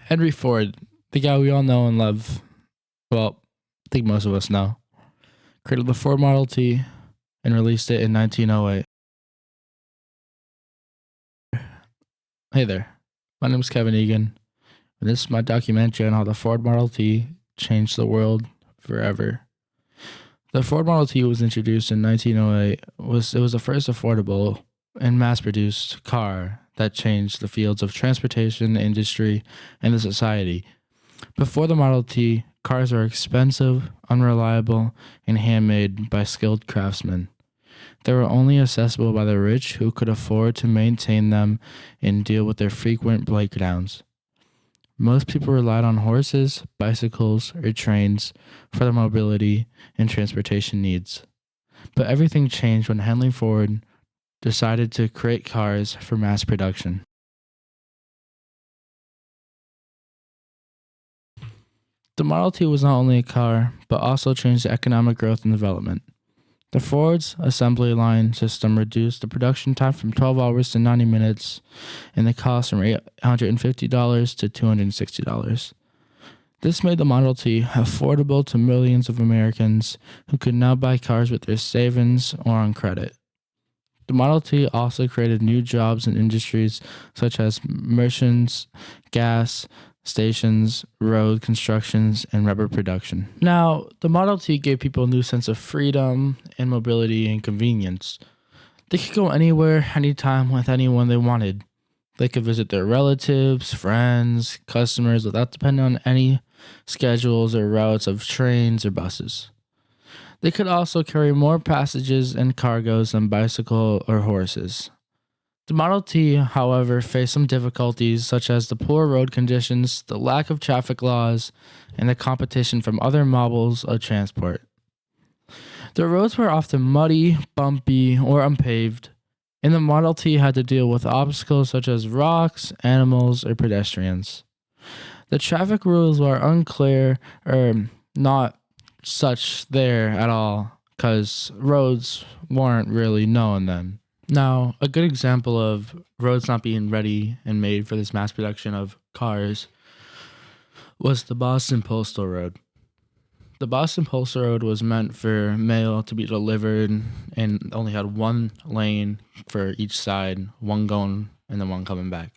Henry Ford, the guy we all know and love, well, I think most of us know, created the Ford Model T and released it in 1908. Hey there, my name is Kevin Egan, and this is my documentary on how the Ford Model T changed the world forever. The Ford Model T was introduced in 1908. It was the first affordable and mass-produced car that changed the fields of transportation, industry, and the society. Before the Model T, cars were expensive, unreliable, and handmade by skilled craftsmen. They were only accessible by the rich who could afford to maintain them and deal with their frequent breakdowns. Most people relied on horses, bicycles, or trains for their mobility and transportation needs. But everything changed when Henry Ford decided to create cars for mass production. The Model T was not only a car, but also changed economic growth and development. The Ford's assembly line system reduced the production time from 12 hours to 90 minutes and the cost from $850 to $260. This made the Model T affordable to millions of Americans who could now buy cars with their savings or on credit. The Model T also created new jobs in industries such as merchants, gas stations, road constructions, and rubber production. Now, the Model T gave people a new sense of freedom and mobility and convenience. They could go anywhere, anytime, with anyone they wanted. They could visit their relatives, friends, customers without depending on any schedules or routes of trains or buses. They could also carry more passengers and cargoes than bicycle or horses. The Model T, however, faced some difficulties such as the poor road conditions, the lack of traffic laws, and the competition from other models of transport. The roads were often muddy, bumpy, or unpaved, and the Model T had to deal with obstacles such as rocks, animals, or pedestrians. The traffic rules were unclear or not such there at all because roads weren't really known then. Now, a good example of roads not being ready and made for this mass production of cars was the Boston Postal Road. The Boston Postal Road was meant for mail to be delivered and only had one lane for each side, one going and then one coming back.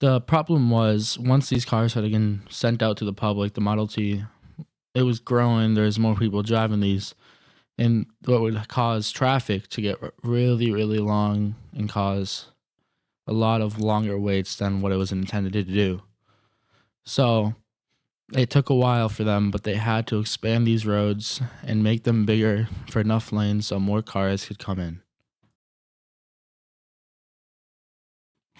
The problem was, once these cars had been sent out to the public, the Model T, it was growing, there's more people driving these, and what would cause traffic to get really, really long and cause a lot of longer waits than what it was intended to do. So it took a while for them, but they had to expand these roads and make them bigger for enough lanes so more cars could come in.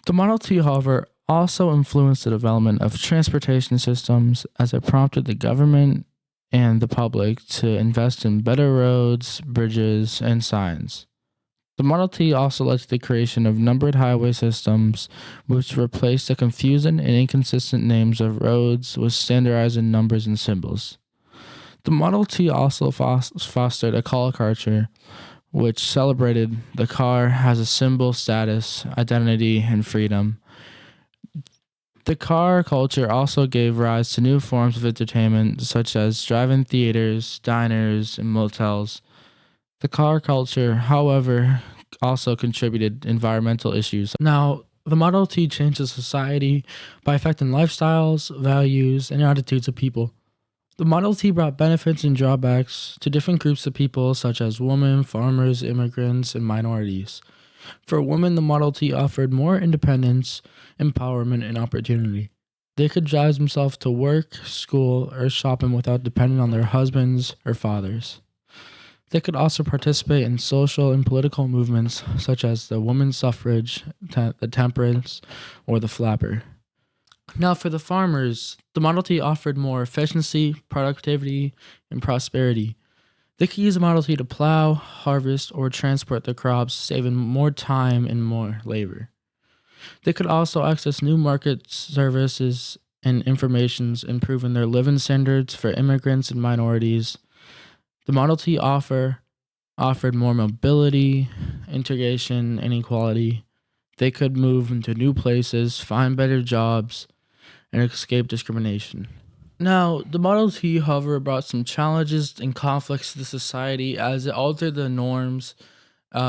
The Model T, however, also influenced the development of transportation systems as it prompted the government and the public to invest in better roads, bridges, and signs. The Model T also led to the creation of numbered highway systems, which replaced the confusing and inconsistent names of roads with standardized numbers and symbols. The Model T also fostered a color culture, which celebrated the car as a symbol, status, identity, and freedom. The car culture also gave rise to new forms of entertainment, such as drive-in theaters, diners, and motels. The car culture, however, also contributed environmental issues. Now, the Model T changes society by affecting lifestyles, values, and attitudes of people. The Model T brought benefits and drawbacks to different groups of people, such as women, farmers, immigrants, and minorities. For women, the Model T offered more independence, empowerment, and opportunity. They could drive themselves to work, school, or shopping without depending on their husbands or fathers. They could also participate in social and political movements such as the women's suffrage, the temperance, or the flapper. Now, for the farmers, the Model T offered more efficiency, productivity, and prosperity. They could use the Model T to plow, harvest, or transport their crops, saving more time and more labor. They could also access new market services and informations, improving their living standards for immigrants and minorities. The Model T offered more mobility, integration, and equality. They could move into new places, find better jobs, and escape discrimination. Now, the Model T, however, brought some challenges and conflicts to the society as it altered the norms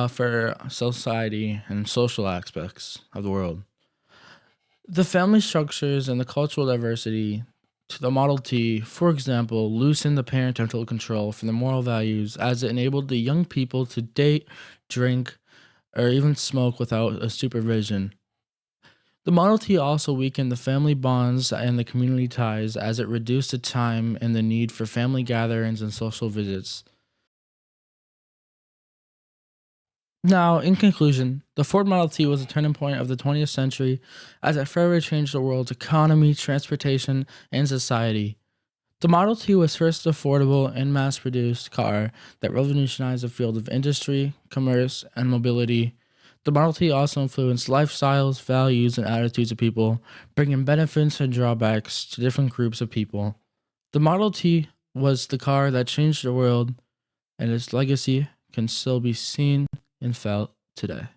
for society and social aspects of the world. The family structures and the cultural diversity to the Model T, for example, loosened the parental control from the moral values as it enabled the young people to date, drink, or even smoke without a supervision. The Model T also weakened the family bonds and the community ties as it reduced the time and the need for family gatherings and social visits. Now, in conclusion, the Ford Model T was a turning point of the 20th century as it forever changed the world's economy, transportation, and society. The Model T was first affordable and mass-produced car that revolutionized the field of industry, commerce, and mobility. The Model T also influenced lifestyles, values, and attitudes of people, bringing benefits and drawbacks to different groups of people. The Model T was the car that changed the world, and its legacy can still be seen and felt today.